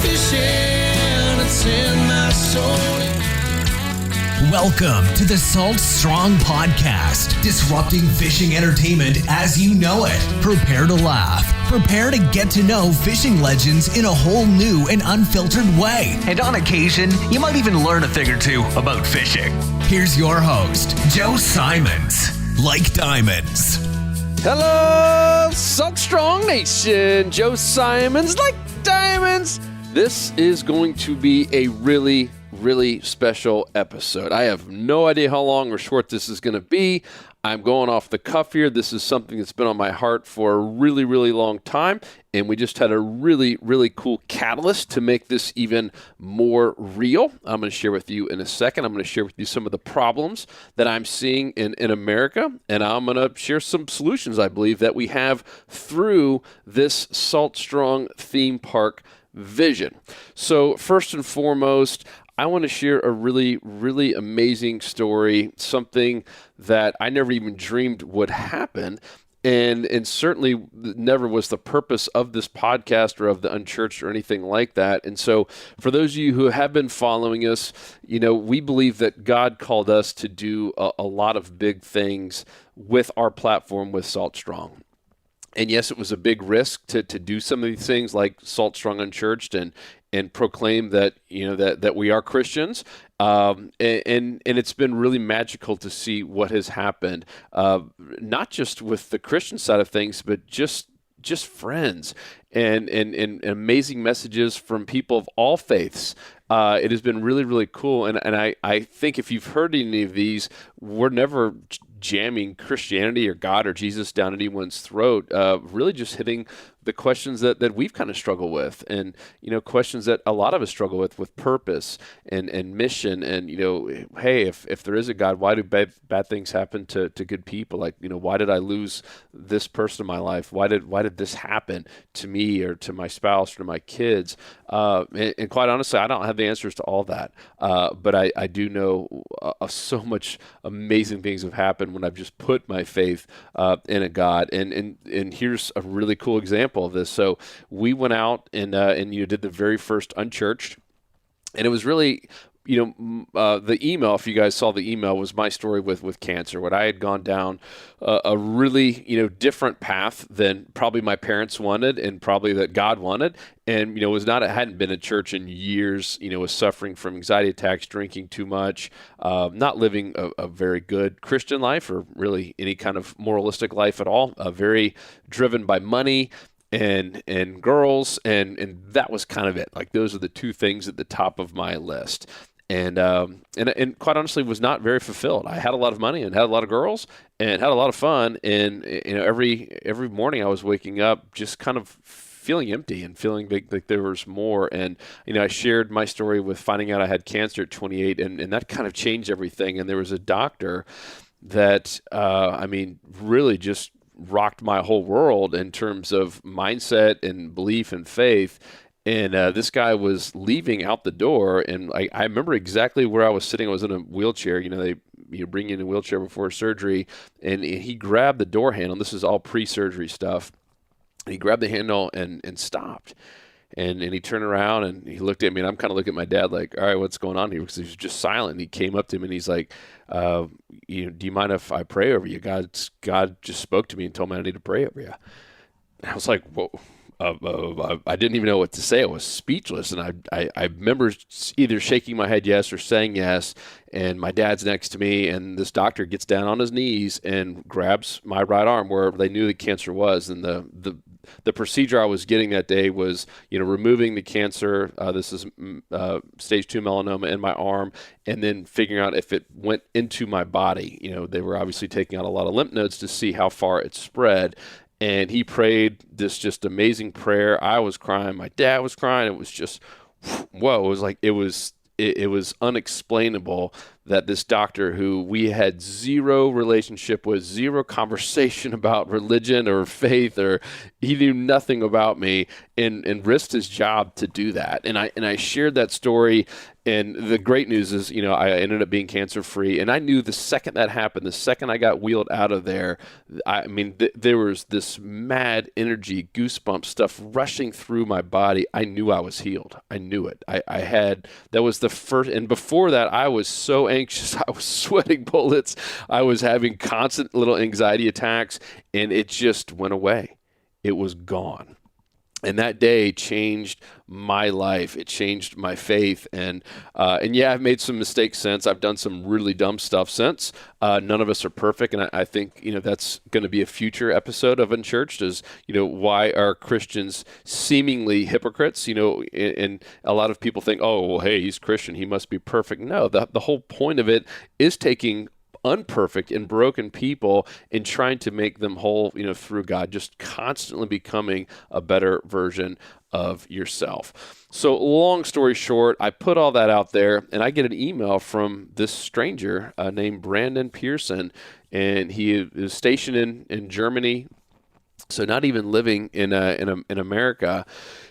fishing, it's in my soul. Welcome to the Salt Strong Podcast, disrupting fishing entertainment as you know it. Prepare to laugh. Prepare to get to know fishing legends in a whole new and unfiltered way. And on occasion, you might even learn a thing or two about fishing. Here's your host, Joe Simons. Like diamonds. Hello, Salt Strong Nation. Joe Simons, like diamonds. This is going to be a really special episode. I have no idea how long or short this is going to be. I'm going off the cuff here. This is something that's been on my heart for a really long time, and we just had a really cool catalyst to make this even more real. I'm going to share with you in a second. I'm going to share with you some of the problems that I'm seeing in America, and I'm going to share some solutions I believe that we have through this Salt Strong theme park vision. So first and foremost, I want to share a really amazing story, something that I never even dreamed would happen, and certainly never was the purpose of this podcast or of the Unchurched or anything like that. And so for those of you who have been following us, you know, we believe that God called us to do a lot of big things with our platform with Salt Strong. And yes, it was a big risk to do some of these things like Salt Strong Unchurched and proclaim that, you know, that we are Christians. And it's been really magical to see what has happened, not just with the Christian side of things, but just friends and amazing messages from people of all faiths. It has been really cool. And I think if you've heard any of these, we're never jamming Christianity or God or Jesus down anyone's throat, really just hitting the questions that we've kind of struggled with, and, you know, questions that a lot of us struggle with purpose and mission. And, you know, hey, if there is a God, why do bad things happen to good people? Like, you know, why did I lose this person in my life? Why did this happen to me or to my spouse or to my kids? And quite honestly, I don't have the answers to all that. But I do know so much amazing things have happened when I've just put my faith in a God. And here's a really cool example of this. So we went out and did the very first Unchurched, and it was really, you know, the email, if you guys saw the email, was my story with cancer. What I had gone down a really, you know, different path than probably my parents wanted and probably that God wanted. And, you know, hadn't been at church in years, you know, was suffering from anxiety attacks, drinking too much, not living a very good Christian life or really any kind of moralistic life at all, very driven by money and girls, and that was kind of it. Like, those are the two things at the top of my list. And quite honestly, was not very fulfilled. I had a lot of money and had a lot of girls and had a lot of fun. And, you know, every morning I was waking up just kind of feeling empty and feeling like there was more. And, you know, I shared my story with finding out I had cancer at 28, and that kind of changed everything. And there was a doctor that, really just rocked my whole world in terms of mindset and belief and faith. And this guy was leaving out the door, and I remember exactly where I was sitting. I was in a wheelchair. You know, they bring you in a wheelchair before surgery, and he grabbed the door handle. This is all pre-surgery stuff. He grabbed the handle and stopped. And he turned around and he looked at me, and I'm kind of looking at my dad like, all right, what's going on here? Because he was just silent. And he came up to him and he's like, do you mind if I pray over you? God just spoke to me and told me I need to pray over you. And I was like, whoa. I didn't even know what to say. I was speechless. And I remember either shaking my head yes or saying yes. And my dad's next to me, and this doctor gets down on his knees and grabs my right arm where they knew the cancer was. And the procedure I was getting that day was, you know, removing the cancer. This is stage 2 melanoma in my arm, and then figuring out if it went into my body. You know, they were obviously taking out a lot of lymph nodes to see how far it spread. And he prayed this just amazing prayer. I was crying. My dad was crying. It was just, whoa. It was like, it was unexplainable that this doctor who we had zero relationship with, zero conversation about religion or faith, or he knew nothing about me, and risked his job to do that. And I shared that story. And the great news is, I ended up being cancer-free. And I knew the second that happened, the second I got wheeled out of there, there was this mad energy, goosebump stuff rushing through my body. I knew I was healed. I knew it. That was the first, and before that, I was so anxious. I was sweating bullets. I was having constant little anxiety attacks, and it just went away. It was gone. And that day changed my life. It changed my faith. And yeah, I've made some mistakes since. I've done some really dumb stuff since. None of us are perfect. And I think, that's going to be a future episode of Unchurched is, why are Christians seemingly hypocrites? And a lot of people think, oh, well, hey, he's Christian, he must be perfect. No, the whole point of it is taking unperfect and broken people and trying to make them whole, through God, just constantly becoming a better version of yourself. So long story short, I put all that out there, and I get an email from this stranger named Brandon Pearson, and he is stationed in Germany. So not even living in America,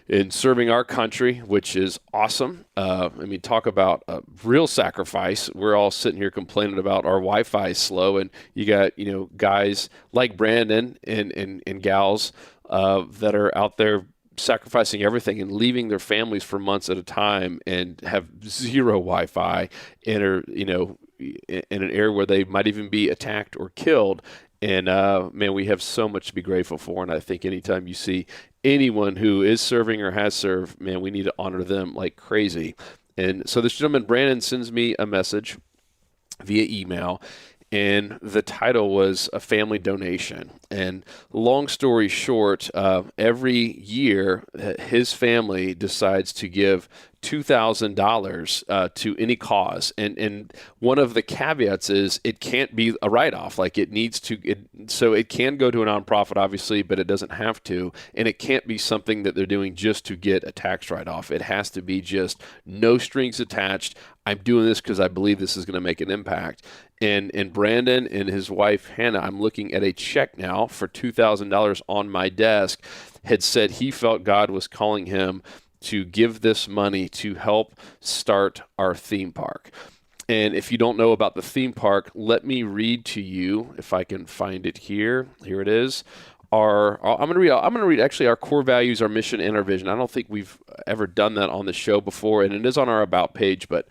and serving our country, which is awesome. Talk about a real sacrifice. We're all sitting here complaining about our Wi-Fi is slow, and you got guys like Brandon and gals that are out there sacrificing everything and leaving their families for months at a time, and have zero Wi-Fi, and are in an area where they might even be attacked or killed. And we have so much to be grateful for. And I think anytime you see anyone who is serving or has served, we need to honor them like crazy. And so this gentleman, Brandon, sends me a message via email, and the title was a family donation. And long story short, every year his family decides to give $2,000 to any cause, and one of the caveats is it can't be a write-off. Like it needs to, so it can go to a nonprofit, obviously, but it doesn't have to, and it can't be something that they're doing just to get a tax write-off. It has to be just no strings attached. I'm doing this because I believe this is going to make an impact. And Brandon and his wife Hannah, I'm looking at a check now for $2,000 on my desk, had said he felt God was calling him to give this money to help start our theme park. And if you don't know about the theme park, let me read to you, if I can find it here. Here it is. I'm going to read actually our core values, our mission, and our vision. I don't think we've ever done that on the show before, and it is on our About page, but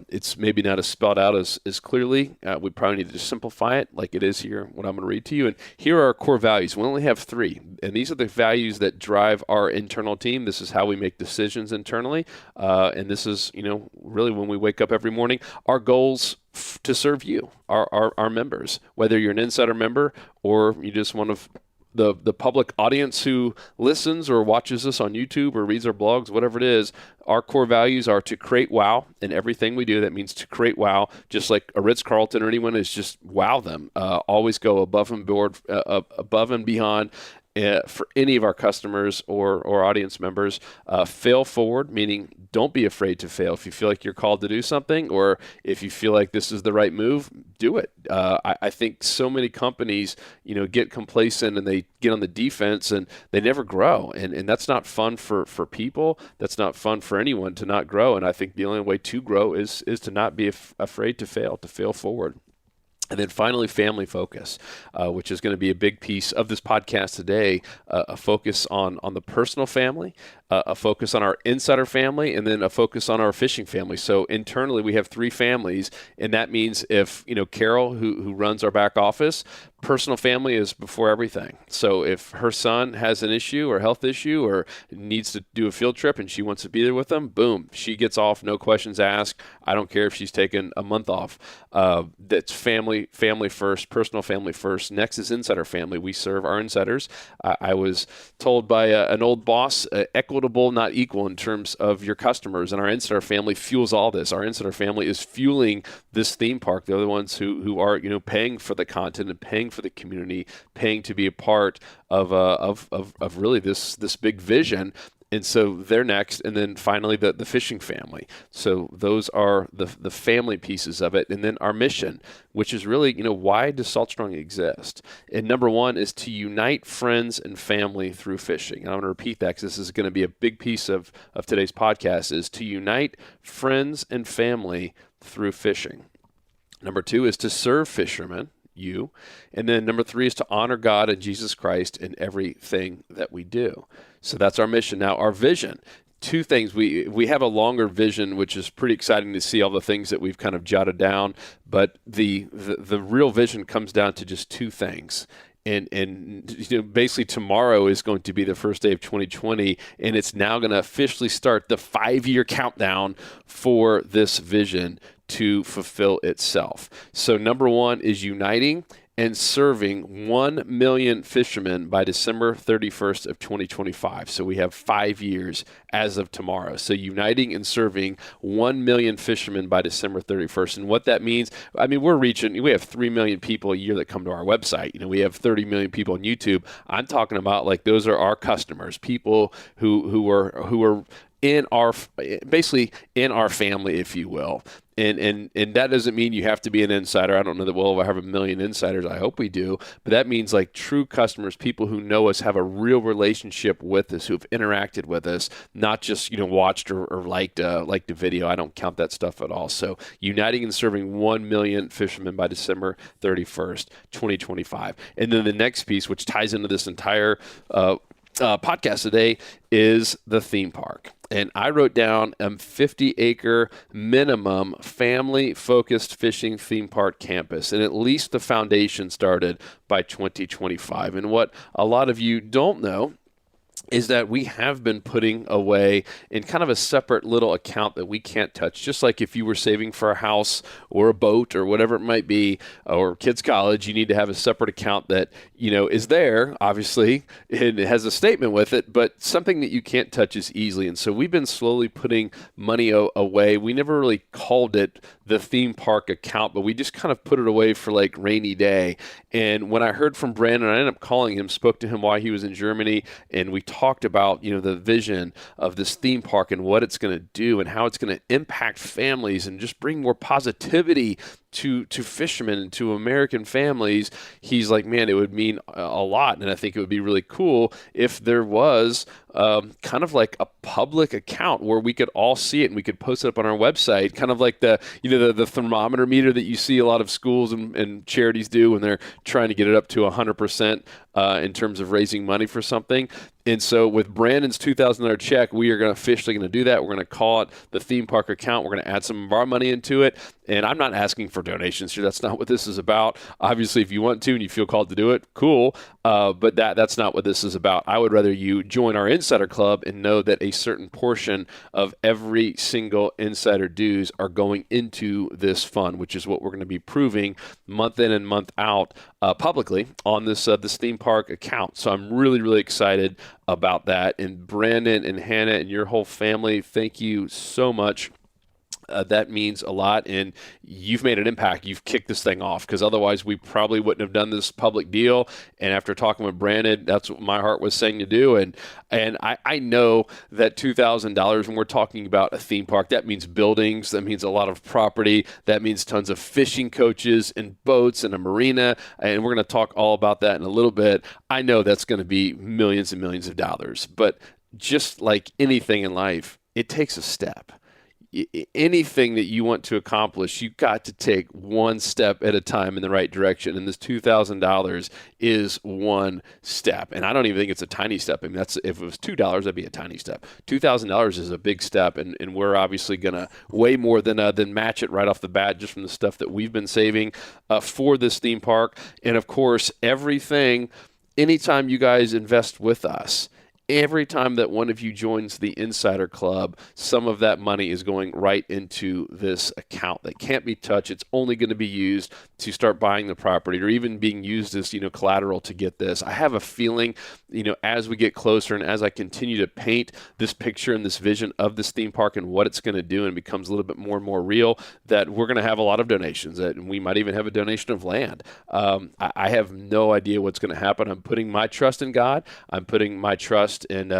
it's maybe not as spelled out as clearly. We probably need to simplify it like it is here, what I'm going to read to you. And here are our core values. We only have 3, and these are the values that drive our internal team. This is how we make decisions internally, and this is, really when we wake up every morning, our goals to serve you, our members, whether you're an insider member or you just one of the public audience who listens or watches us on YouTube or reads our blogs, whatever it is. Our core values are to create wow in everything we do. That means to create wow, just like a Ritz-Carlton or anyone, is just wow them. Always go above and beyond for any of our customers or audience members. Fail forward, meaning don't be afraid to fail. If you feel like you're called to do something, or if you feel like this is the right move, do it. I think so many companies, get complacent and they get on the defense and they never grow. And that's not fun for people. That's not fun for anyone to not grow. And I think the only way to grow is to not be afraid to fail forward. And then finally, family focus, which is going to be a big piece of this podcast today, a focus on the personal family, a focus on our insider family, and then a focus on our fishing family. So internally, we have 3 families, and that means if, Carol, who runs our back office, personal family is before everything. So if her son has an issue or health issue or needs to do a field trip and she wants to be there with them, boom, she gets off, no questions asked. I don't care if she's taken a month off. That's family first, personal family first. Next is insider family. We serve our insiders. I was told by an old boss, equitable, not equal in terms of your customers, and our insider family fuels all this. Our insider family is fueling this theme park. They're the ones who are, paying for the content and paying for the community, paying to be a part of really this big vision. And so they're next. And then finally, the fishing family. So those are the family pieces of it. And then our mission, which is really, why does Salt Strong exist? And number one is to unite friends and family through fishing. And I'm going to repeat that because this is going to be a big piece of today's podcast, is to unite friends and family through fishing. Number two is to serve fishermen, you. And then number three is to honor God and Jesus Christ in everything that we do. So that's our mission. Now, our vision, two things. We have a longer vision, which is pretty exciting to see all the things that we've kind of jotted down. But the real vision comes down to just two things. And basically tomorrow is going to be the first day of 2020, and it's now going to officially start the 5-year countdown for this vision to fulfill itself. So number one is uniting and serving 1 million fishermen by December 31st of 2025. So we have 5 years as of tomorrow. So uniting and serving 1 million fishermen by December 31st. And what that means, we have 3 million people a year that come to our website. We have 30 million people on YouTube. I'm talking about those are our customers, people who are in our family, if you will. And that doesn't mean you have to be an insider. I don't know that we'll ever have 1 million insiders. I hope we do. But that means true customers, people who know us, have a real relationship with us, who've interacted with us, not just watched or liked a video. I don't count that stuff at all. So uniting and serving 1 million fishermen by December 31st, 2025. And then the next piece, which ties into this entire podcast today, is the theme park. And I wrote down a 50-acre minimum family-focused fishing theme park campus, and at least the foundation started by 2025. And what a lot of you don't know is that we have been putting away in kind of a separate little account that we can't touch. Just like if you were saving for a house or a boat or whatever it might be, or kids' college, you need to have a separate account that, is there, obviously, and it has a statement with it, but something that you can't touch as easily. And so we've been slowly putting money away. We never really called it the theme park account, but we just kind of put it away for rainy day. And when I heard from Brandon, I ended up calling him, spoke to him while he was in Germany, and we talked about, the vision of this theme park and what it's going to do and how it's going to impact families and just bring more positivity to fishermen and to American families. He's like, man, it would mean a lot. And I think it would be really cool if there was kind of like a public account where we could all see it and we could post it up on our website, kind of like the thermometer meter that you see a lot of schools and charities do when they're trying to get it up to 100% in terms of raising money for something. And so with Brandon's $2,000 check, we are officially going to do that. We're going to call it the theme park account. We're going to add some of our money into it. And I'm not asking for donations here. That's not what this is about. Obviously, if you want to and you feel called to do it, cool. But that's not what this is about. I would rather you join our Insider Club and know that a certain portion of every single Insider dues are going into this fund, which is what we're going to be proving month in and month out publicly on this theme park account. So I'm really, really excited about that. And Brandon and Hannah and your whole family, thank you so much. That means a lot, and you've made an impact. You've kicked this thing off, because otherwise we probably wouldn't have done this public deal. And after talking with Brandon, that's what my heart was saying to do. And I know that $2,000, when we're talking about a theme park, that means buildings, that means a lot of property, that means tons of fishing coaches and boats and a marina, and we're going to talk all about that in a little bit. I know that's going to be millions and millions of dollars, but just like anything in life, it takes a step. Anything that you want to accomplish, you got to take one step at a time in the right direction. And this $2,000 is one step. And I don't even think it's a tiny step. I mean, if it was $2, that'd be a tiny step. $2,000 is a big step. And we're obviously going to way more than match it right off the bat, just from the stuff that we've been saving for this theme park. And of course, anytime you guys invest with us, every time that one of you joins the Insider Club, some of that money is going right into this account that can't be touched. It's only going to be used to start buying the property, or even being used as, collateral to get this. I have a feeling, as we get closer and as I continue to paint this picture and this vision of this theme park and what it's going to do, and it becomes a little bit more and more real, that we're going to have a lot of donations, and we might even have a donation of land. I have no idea what's going to happen. I'm putting my trust in God. I'm putting my trust in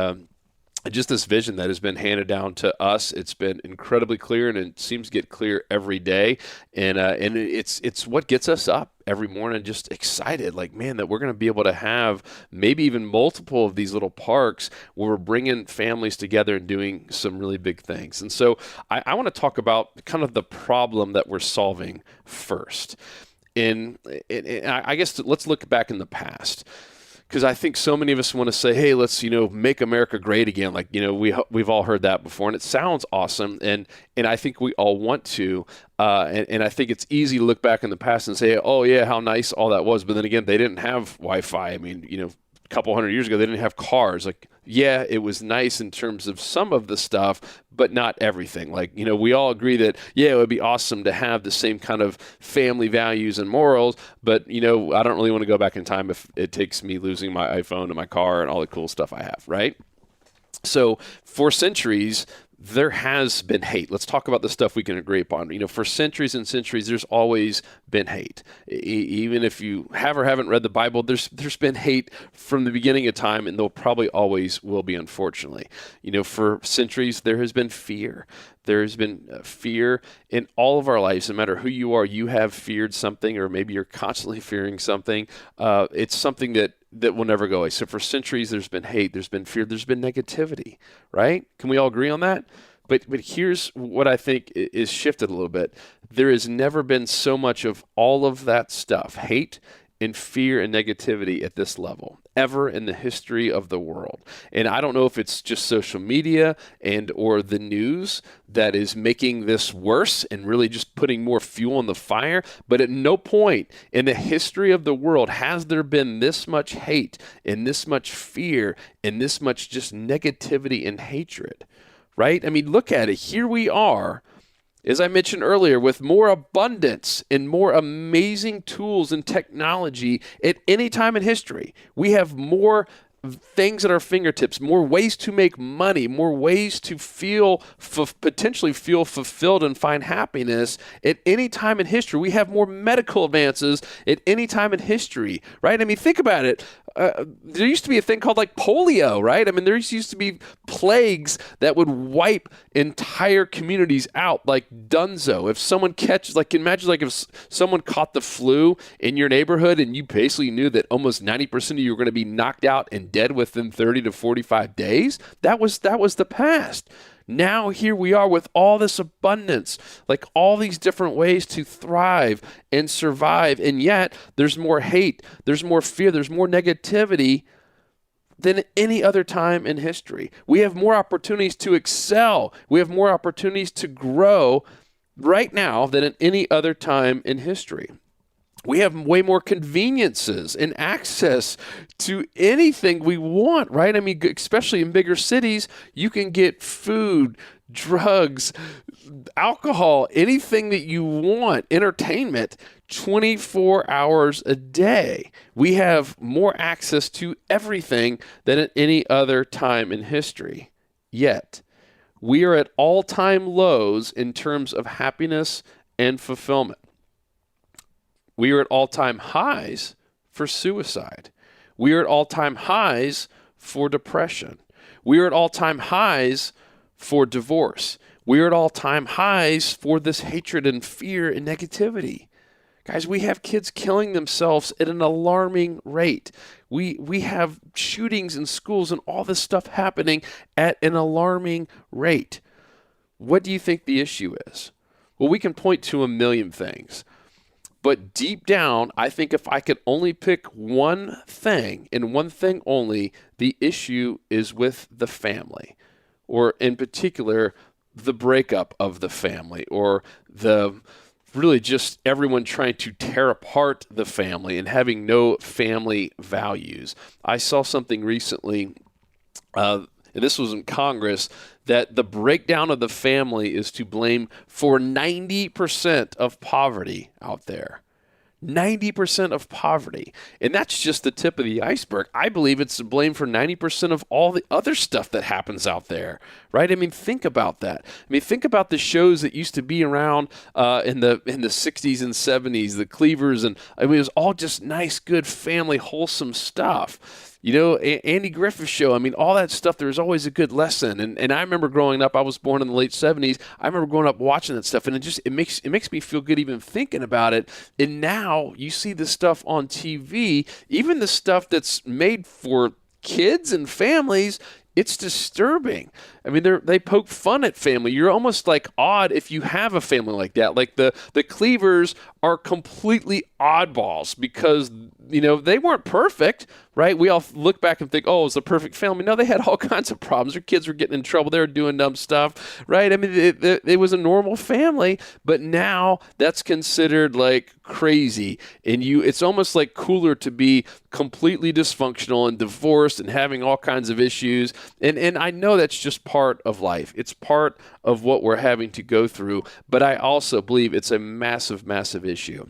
just this vision that has been handed down to us. It's been incredibly clear, and it seems to get clear every day. And it's what gets us up every morning, just excited, like, man, that we're going to be able to have maybe even multiple of these little parks where we're bringing families together and doing some really big things. And so I want to talk about kind of the problem that we're solving first. And I guess let's look back in the past, because I think so many of us want to say, hey, let's, make America great again. Like, we've all heard that before, and it sounds awesome. And I think we all want to. And I think it's easy to look back in the past and say, oh, yeah, how nice all that was. But then again, they didn't have Wi-Fi. I mean, a couple hundred years ago, they didn't have cars. Like, yeah, it was nice in terms of some of the stuff, but not everything. Like, we all agree that, yeah, it would be awesome to have the same kind of family values and morals, but, I don't really want to go back in time if it takes me losing my iPhone and my car and all the cool stuff I have, right? So for centuries, there has been hate. Let's talk about the stuff we can agree upon. For centuries and centuries, there's always been hate. Even if you have or haven't read the Bible, there's been hate from the beginning of time, and there probably always will be, unfortunately. For centuries, there has been fear. There's been fear in all of our lives. No matter who you are, you have feared something, or maybe you're constantly fearing something. It's something that will never go away. So for centuries, there's been hate, there's been fear, there's been negativity, right? Can we all agree on that? But here's what I think is shifted a little bit. There has never been so much of all of that stuff, hate and fear and negativity at this level, ever in the history of the world. And I don't know if it's just social media and or the news that is making this worse and really just putting more fuel on the fire, but at no point in the history of the world has there been this much hate and this much fear and this much just negativity and hatred, right? I mean, look at it. Here we are, as I mentioned earlier, with more abundance and more amazing tools and technology at any time in history. We have more things at our fingertips, more ways to make money, more ways to potentially feel fulfilled and find happiness at any time in history. We have more medical advances at any time in history, right? I mean, think about it. There used to be a thing called like polio, right? I mean, there used to be plagues that would wipe entire communities out like dunzo. If someone imagine if someone caught the flu in your neighborhood and you basically knew that almost 90% of you were going to be knocked out and dead within 30 to 45 days. That was the past. Now here we are with all this abundance, like all these different ways to thrive and survive. And yet there's more hate, there's more fear, there's more negativity than any other time in history. We have more opportunities to excel. We have more opportunities to grow right now than at any other time in history. We have way more conveniences and access to anything we want, right? I mean, especially in bigger cities, you can get food, drugs, alcohol, anything that you want, entertainment, 24 hours a day. We have more access to everything than at any other time in history. Yet, we are at all-time lows in terms of happiness and fulfillment. We are at all-time highs for suicide. We are at all-time highs for depression. We are at all-time highs for divorce. We are at all-time highs for this hatred and fear and negativity. Guys, we have kids killing themselves at an alarming rate. We have shootings in schools and all this stuff happening at an alarming rate. What do you think the issue is? Well, we can point to a million things. But deep down, I think if I could only pick one thing and one thing only, the issue is with the family, or in particular, the breakup of the family, or the really just everyone trying to tear apart the family and having no family values. I saw something recently, and this was in Congress, that the breakdown of the family is to blame for 90% of poverty out there. 90% of poverty. And that's just the tip of the iceberg. I believe it's to blame for 90% of all the other stuff that happens out there, right? I mean, think about that. I mean, think about the shows that used to be around in the 60s and 70s, the Cleavers, and I mean, it was all just nice, good family, wholesome stuff. Andy Griffith Show. I mean, all that stuff, there's always a good lesson. And I remember growing up, I was born in the late 70s. I remember growing up watching that stuff, and it makes me feel good even thinking about it. And now you see this stuff on TV, even the stuff that's made for kids and families. It's disturbing. I mean, they poke fun at family. You're almost like odd if you have a family like that. Like the Cleavers are completely oddballs because, they weren't perfect, right? We all look back and think, oh, it's a perfect family. No, they had all kinds of problems. Their kids were getting in trouble. They were doing dumb stuff, right? I mean, it was a normal family, but now that's considered like crazy. And it's almost like cooler to be completely dysfunctional and divorced and having all kinds of issues. And I know that's just part of life. It's part of what we're having to go through. But I also believe it's a massive, massive issue.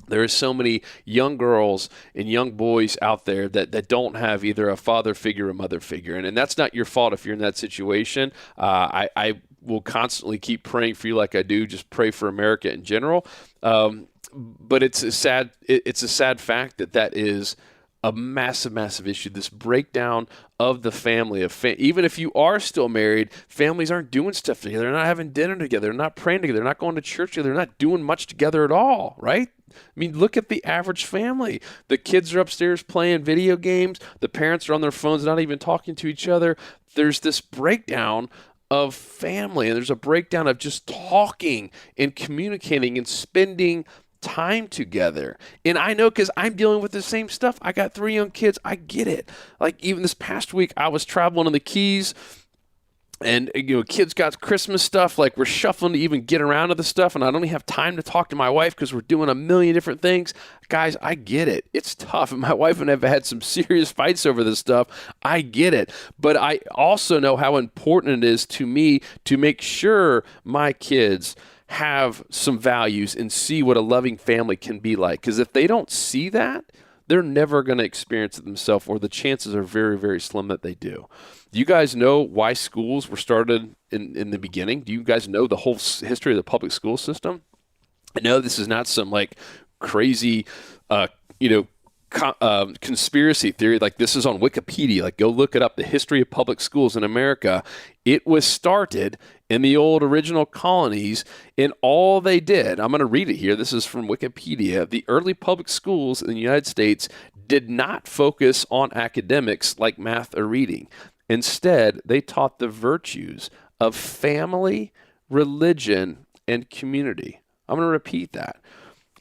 There are so many young girls and young boys out there that don't have either a father figure or a mother figure. And that's not your fault if you're in that situation. I will constantly keep praying for you like I do. Just pray for America in general. But it's a sad fact that is a massive, massive issue. This breakdown of the family, even if you are still married, families aren't doing stuff together. They're not having dinner together. They're not praying together. They're not going to church together. They're not doing much together at all, right? I mean, look at the average family. The kids are upstairs playing video games. The parents are on their phones, not even talking to each other. There's this breakdown of family, and there's a breakdown of just talking and communicating and spending time together. And I know because I'm dealing with the same stuff. I got 3 young kids. I get it. Like even this past week, I was traveling in the Keys, and kids got Christmas stuff. Like we're shuffling to even get around to the stuff, and I don't even have time to talk to my wife because we're doing a million different things. Guys, I get it. It's tough, and my wife and I have had some serious fights over this stuff. I get it, but I also know how important it is to me to make sure my kids have some values and see what a loving family can be like. Because if they don't see that, they're never going to experience it themselves, or the chances are very, very slim that they do. Do you guys know why schools were started in the beginning? Do you guys know the whole history of the public school system? I know this is not some like crazy, conspiracy theory. Like this is on Wikipedia. Like go look it up. The history of public schools in America. It was started in the old original colonies, and all they did, I'm going to read it here. This is from Wikipedia. The early public schools in the United States did not focus on academics like math or reading. Instead, they taught the virtues of family, religion, and community. I'm going to repeat that.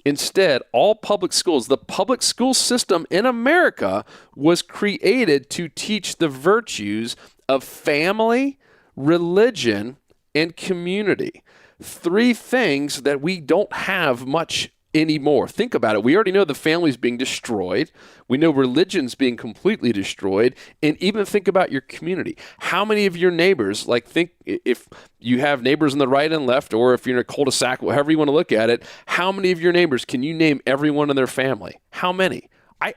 Instead, all public schools, the public school system in America was created to teach the virtues of family, religion, and community. 3 things that we don't have much anymore. Think about it. We already know the family's being destroyed. We know religion's being completely destroyed. And even think about your community. How many of your neighbors, like think if you have neighbors on the right and left, or if you're in a cul-de-sac, however you want to look at it, how many of your neighbors can you name everyone in their family? How many? I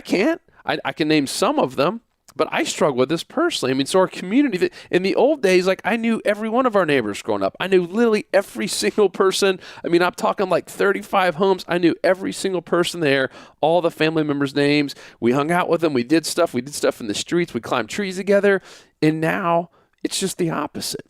can't. I can name some of them, but I struggle with this personally. I mean, so our community, in the old days, like I knew every one of our neighbors growing up. I knew literally every single person. I mean, I'm talking like 35 homes. I knew every single person there, all the family members' names. We hung out with them. We did stuff. We did stuff in the streets. We climbed trees together. And now it's just the opposite.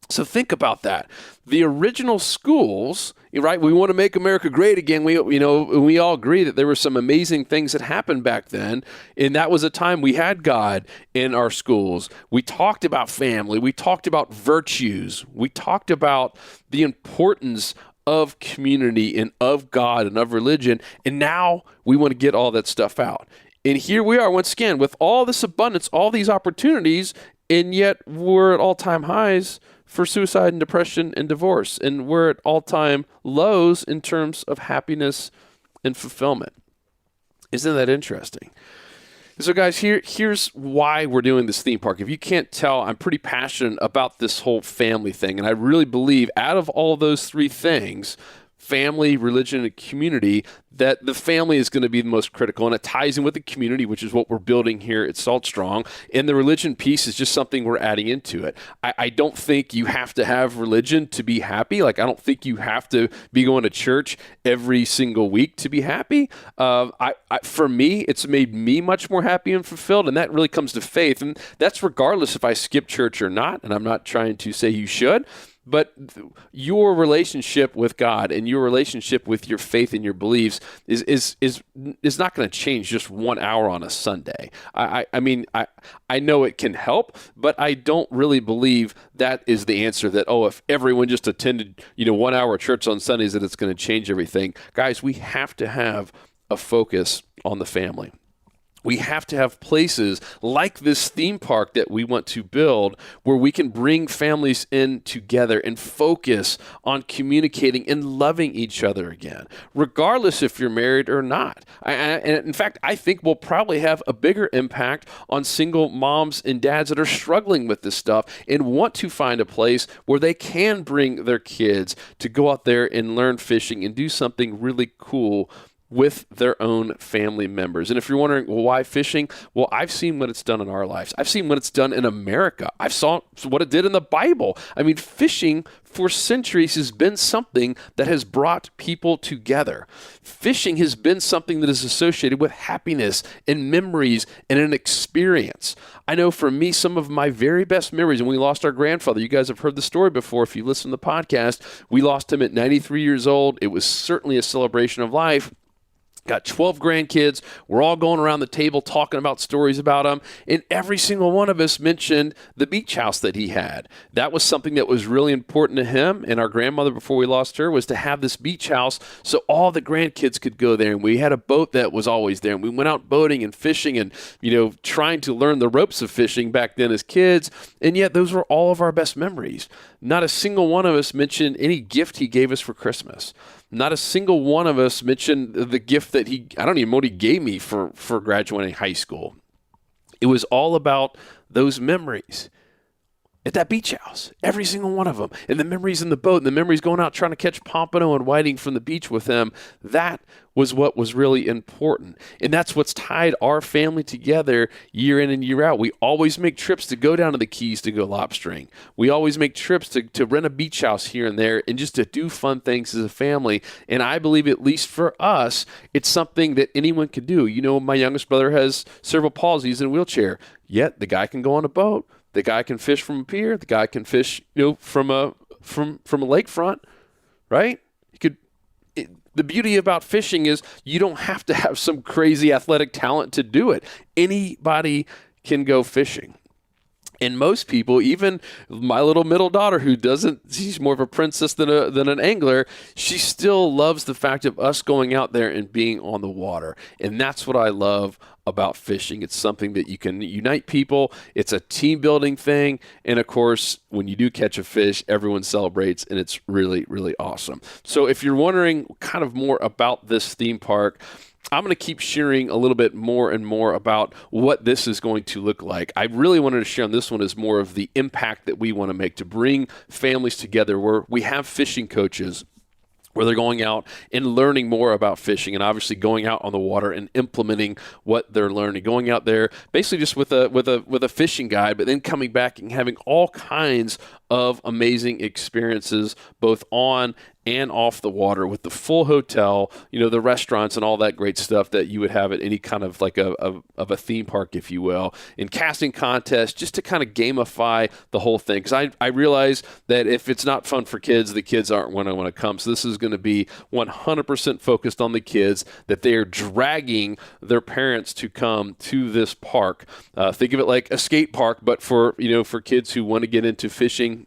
So think about that. The original schools, right? We want to make America great again. We all agree that there were some amazing things that happened back then, and that was a time we had God in our schools. We talked about family. We talked about virtues. We talked about the importance of community and of God and of religion, and now we want to get all that stuff out. And here we are once again with all this abundance, all these opportunities, and yet we're at all-time highs for suicide and depression and divorce. And we're at all-time lows in terms of happiness and fulfillment. Isn't that interesting? So guys, here's why we're doing this theme park. If you can't tell, I'm pretty passionate about this whole family thing. And I really believe out of all those 3 things, family, religion, and community, that the family is going to be the most critical, and it ties in with the community, which is what we're building here at Salt Strong. And the religion piece is just something we're adding into it. I don't think you have to have religion to be happy. Like, I don't think you have to be going to church every single week to be happy. For me, it's made me much more happy and fulfilled, and that really comes to faith. And that's regardless if I skip church or not, and I'm not trying to say you should. But your relationship with God and your relationship with your faith and your beliefs is not going to change just 1 hour on a Sunday. I mean, I know it can help, but I don't really believe that is the answer, that, if everyone just attended, 1 hour church on Sundays, that it's going to change everything. Guys, we have to have a focus on the family. We have to have places like this theme park that we want to build where we can bring families in together and focus on communicating and loving each other again, regardless if you're married or not. And in fact, I think we'll probably have a bigger impact on single moms and dads that are struggling with this stuff and want to find a place where they can bring their kids to go out there and learn fishing and do something really cool with their own family members. And if you're wondering, well, why fishing? Well, I've seen what it's done in our lives. I've seen what it's done in America. I've saw what it did in the Bible. I mean, fishing for centuries has been something that has brought people together. Fishing has been something that is associated with happiness and memories and an experience. I know for me, some of my very best memories, and we lost our grandfather. You guys have heard the story before. If you listen to the podcast, we lost him at 93 years old. It was certainly a celebration of life. Got 12 grandkids. We're all going around the table talking about stories about them. And every single one of us mentioned the beach house that he had. That was something that was really important to him. And our grandmother, before we lost her, was to have this beach house so all the grandkids could go there. And we had a boat that was always there. And we went out boating and fishing and, trying to learn the ropes of fishing back then as kids. And yet those were all of our best memories. Not a single one of us mentioned any gift he gave us for Christmas. Not a single one of us mentioned the gift that I don't even know what he gave me for graduating high school. It was all about those memories at that beach house, every single one of them. And the memories in the boat and the memories going out trying to catch pompano and whiting from the beach with them. That was what was really important. And that's what's tied our family together year in and year out. We always make trips to go down to the Keys to go lobstering. We always make trips to rent a beach house here and there and just to do fun things as a family. And I believe, at least for us, it's something that anyone could do. My youngest brother has cerebral palsy. He's in a wheelchair. Yet the guy can go on a boat. The guy can fish from a pier. The guy can fish, from a lakefront, right? The beauty about fishing is you don't have to have some crazy athletic talent to do it. Anybody can go fishing. And most people, even my little middle daughter she's more of a princess than an angler, she still loves the fact of us going out there and being on the water. And that's what I love about fishing. It's something that you can unite people. It's a team building thing. And of course, when you do catch a fish, everyone celebrates, and it's really, really awesome. So if you're wondering kind of more about this theme park, I'm going to keep sharing a little bit more and more about what this is going to look like. I really wanted to share on this one is more of the impact that we want to make to bring families together, where we have fishing coaches, where they're going out and learning more about fishing, and obviously going out on the water and implementing what they're learning, going out there basically just with a fishing guide, but then coming back and having all kinds of amazing experiences both on and off the water, with the full hotel, the restaurants and all that great stuff that you would have at any kind of like a theme park, if you will, and casting contests, just to kind of gamify the whole thing. Because I realize that if it's not fun for kids, the kids aren't going to want to come. So this is going to be 100% focused on the kids, that they are dragging their parents to come to this park. Think of it like a skate park, but for kids who want to get into fishing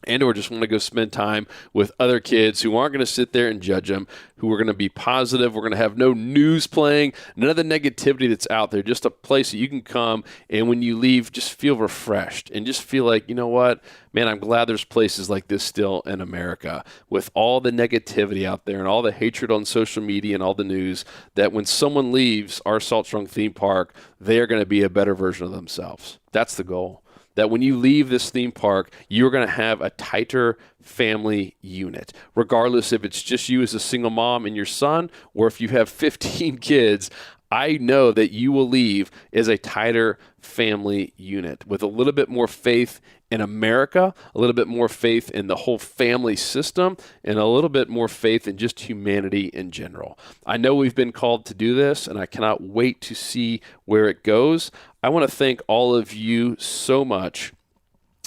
and or just want to go spend time with other kids who aren't going to sit there and judge them, who are going to be positive. We're going to have no news playing, none of the negativity that's out there, just a place that you can come and when you leave, just feel refreshed and just feel like, you know what, man, I'm glad there's places like this still in America, with all the negativity out there and all the hatred on social media and all the news, that when someone leaves our Salt Strong theme park, they are going to be a better version of themselves. That's the goal. that when you leave this theme park, you're going to have a tighter family unit, regardless if it's just you as a single mom and your son, or if you have 15 kids. I know that you will leave as a tighter family unit with a little bit more faith in America, a little bit more faith in the whole family system, and a little bit more faith in just humanity in general. I know we've been called to do this, and I cannot wait to see where it goes. I want to thank all of you so much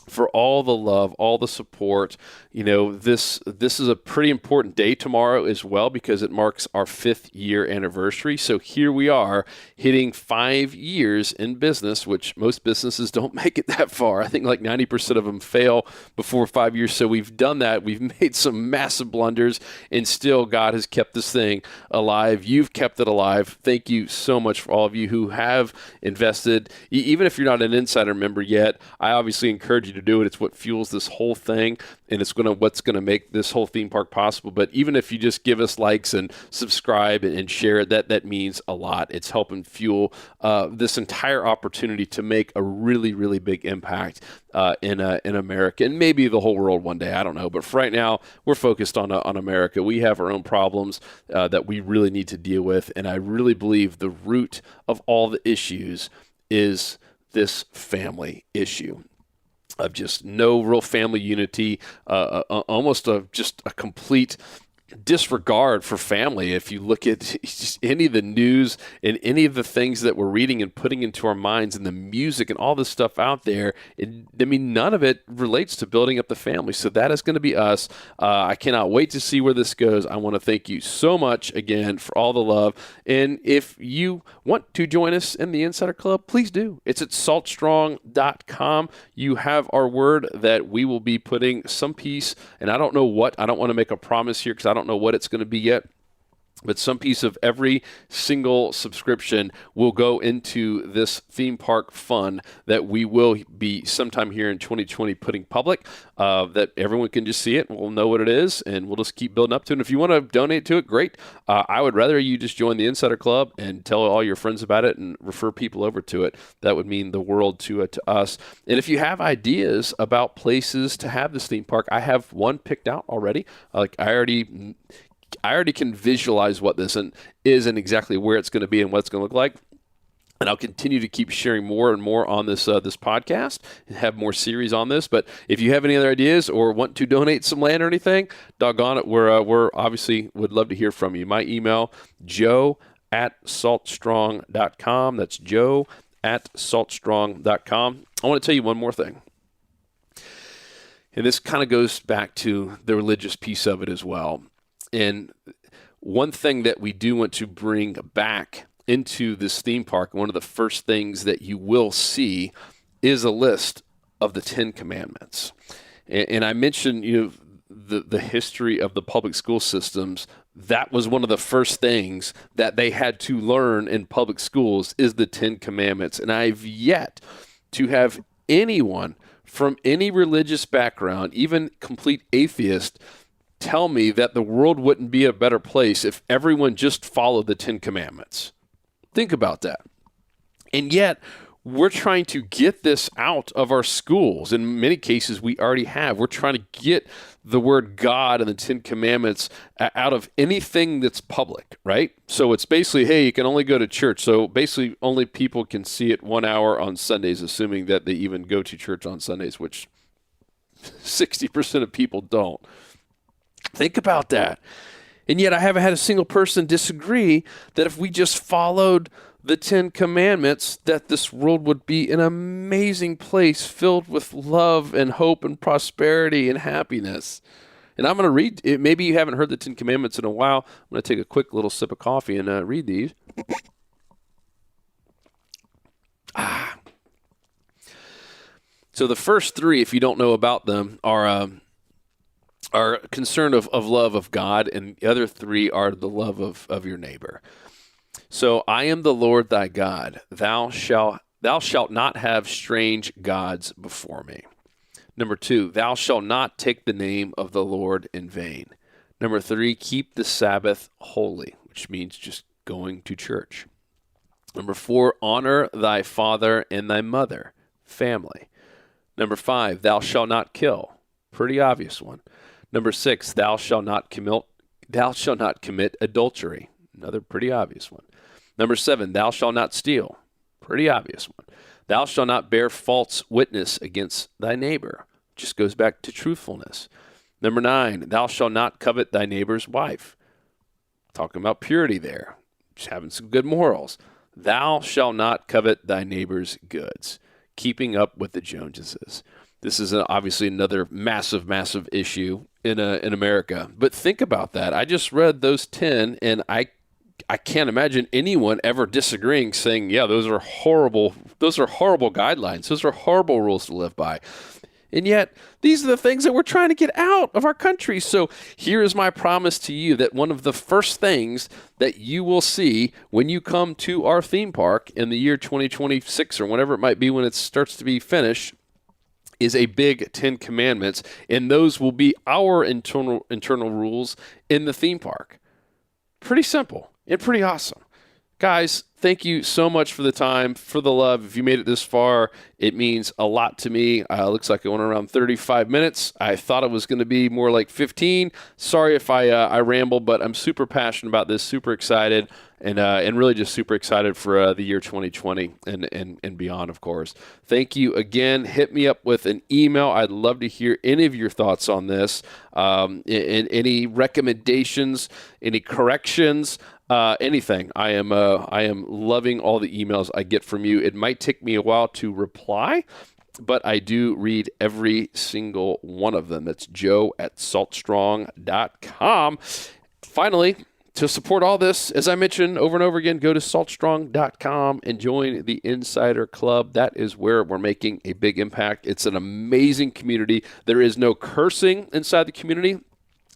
for all the love, all the support. You know, this is a pretty important day tomorrow as well, because it marks our 5th year anniversary. So here we are hitting 5 years in business, which most businesses don't make it that far. I think like 90% of them fail before 5 years. So we've done that. We've made some massive blunders, and still God has kept this thing alive. You've kept it alive. Thank you so much for all of you who have invested. Even if you're not an insider member yet, I obviously encourage you to do it. It's what fuels this whole thing, and it's what's going to make this whole theme park possible. But even if you just give us likes and subscribe and share it, that means a lot. It's helping fuel this entire opportunity to make a really, really big impact in America, and maybe the whole world one day. I don't know. But for right now, we're focused on America. We have our own problems that we really need to deal with, and I really believe the root of all the issues is this family issue of just no real family unity, almost just a complete disregard for family. If you look at just any of the news and any of the things that we're reading and putting into our minds and the music and all this stuff out there, none of it relates to building up the family. So that is going to be us. I cannot wait to see where this goes. I want to thank you so much again for all the love. And if you want to join us in the Insider Club, please do. It's at saltstrong.com. You have our word that we will be putting some piece, and I don't know what. I don't want to make a promise here because I don't know what it's going to be yet, but some piece of every single subscription will go into this theme park fund that we will be sometime here in 2020 putting public, that everyone can just see it and we'll know what it is, and we'll just keep building up to it. And if you want to donate to it, great. I would rather you just join the Insider Club and tell all your friends about it and refer people over to it. That would mean the world to us. And if you have ideas about places to have this theme park, I have one picked out already. I already can visualize what this is and exactly where it's going to be and what it's going to look like. And I'll continue to keep sharing more and more on this podcast and have more series on this. But if you have any other ideas or want to donate some land or anything, doggone it, we're obviously would love to hear from you. My email, joe@saltstrong.com. That's joe@saltstrong.com. I want to tell you one more thing. And this kind of goes back to the religious piece of it as well. And one thing that we do want to bring back into this theme park, one of the first things that you will see is a list of the 10 Commandments. And I mentioned, the history of the public school systems. That was one of the first things that they had to learn in public schools is the 10 Commandments. And I've yet to have anyone from any religious background, even complete atheist, tell me that the world wouldn't be a better place if everyone just followed the 10 Commandments. Think about that. And yet, we're trying to get this out of our schools. In many cases, we already have. We're trying to get the word God and the 10 Commandments out of anything that's public, right? So it's basically, hey, you can only go to church. So basically, only people can see it 1 hour on Sundays, assuming that they even go to church on Sundays, which 60% of people don't. Think about that. And yet I haven't had a single person disagree that if we just followed the 10 Commandments, that this world would be an amazing place filled with love and hope and prosperity and happiness. And I'm going to read, maybe you haven't heard the 10 Commandments in a while. I'm going to take a quick little sip of coffee and read these. So the first three, if you don't know about them, are concern of love of God, and the other three are the love of your neighbor. So I am the Lord thy God. Thou shalt not have strange gods before me. Number 2, thou shalt not take the name of the Lord in vain. Number 3, keep the Sabbath holy, which means just going to church. Number 4, honor thy father and thy mother, family. Number 5, thou shalt not kill. Pretty obvious one. Number 6, thou shalt not commit adultery. Another pretty obvious one. Number 7, thou shalt not steal. Pretty obvious one. Thou shalt not bear false witness against thy neighbor. Just goes back to truthfulness. Number 9, thou shalt not covet thy neighbor's wife. Talking about purity there. Just having some good morals. Thou shalt not covet thy neighbor's goods. Keeping up with the Joneses. This is obviously another massive, massive issue in America. But think about that. I just read those 10, and I can't imagine anyone ever disagreeing, saying, yeah, those are horrible. Those are horrible guidelines. Those are horrible rules to live by. And yet, these are the things that we're trying to get out of our country. So here is my promise to you that one of the first things that you will see when you come to our theme park in the year 2026 or whenever it might be when it starts to be finished is a big 10 commandments. And those will be our internal rules in the theme park. Pretty simple and pretty awesome. Guys, thank you so much for the time, for the love. If you made it this far, it means a lot to me. Looks like it went around 35 minutes. I thought it was going to be more like 15. Sorry if I rambled, but I'm super passionate about this, super excited, and really just super excited for the year 2020 and beyond, of course. Thank you again. Hit me up with an email. I'd love to hear any of your thoughts on this, and any recommendations, any corrections. Anything. I am loving all the emails I get from you. It might take me a while to reply, but I do read every single one of them. That's joe@saltstrong.com. Finally, to support all this, as I mentioned over and over again, go to saltstrong.com and join the Insider Club. That is where we're making a big impact. It's an amazing community. There is no cursing inside the community.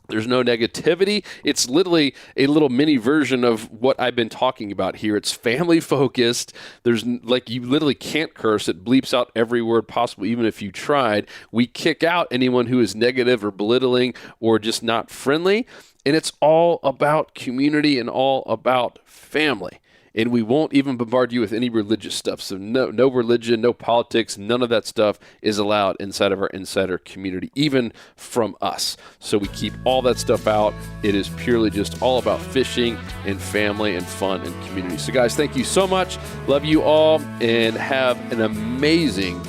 There's no negativity. It's literally a little mini version of what I've been talking about here. It's family focused. There's you literally can't curse. It bleeps out every word possible, even if you tried. We kick out anyone who is negative or belittling or just not friendly. And it's all about community and all about family. And we won't even bombard you with any religious stuff. So no religion, no politics, none of that stuff is allowed inside of our insider community, even from us. So we keep all that stuff out. It is purely just all about fishing and family and fun and community. So guys, thank you so much. Love you all and have an amazing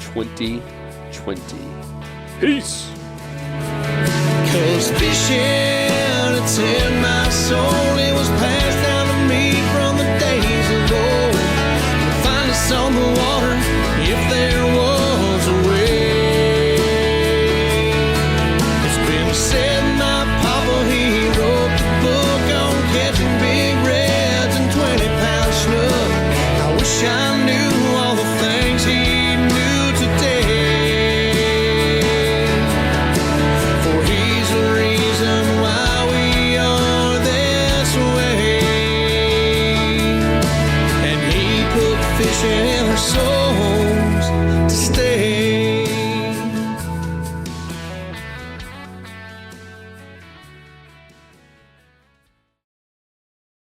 2020. Peace. 'Cause fishing, it's in my soul. It was pain.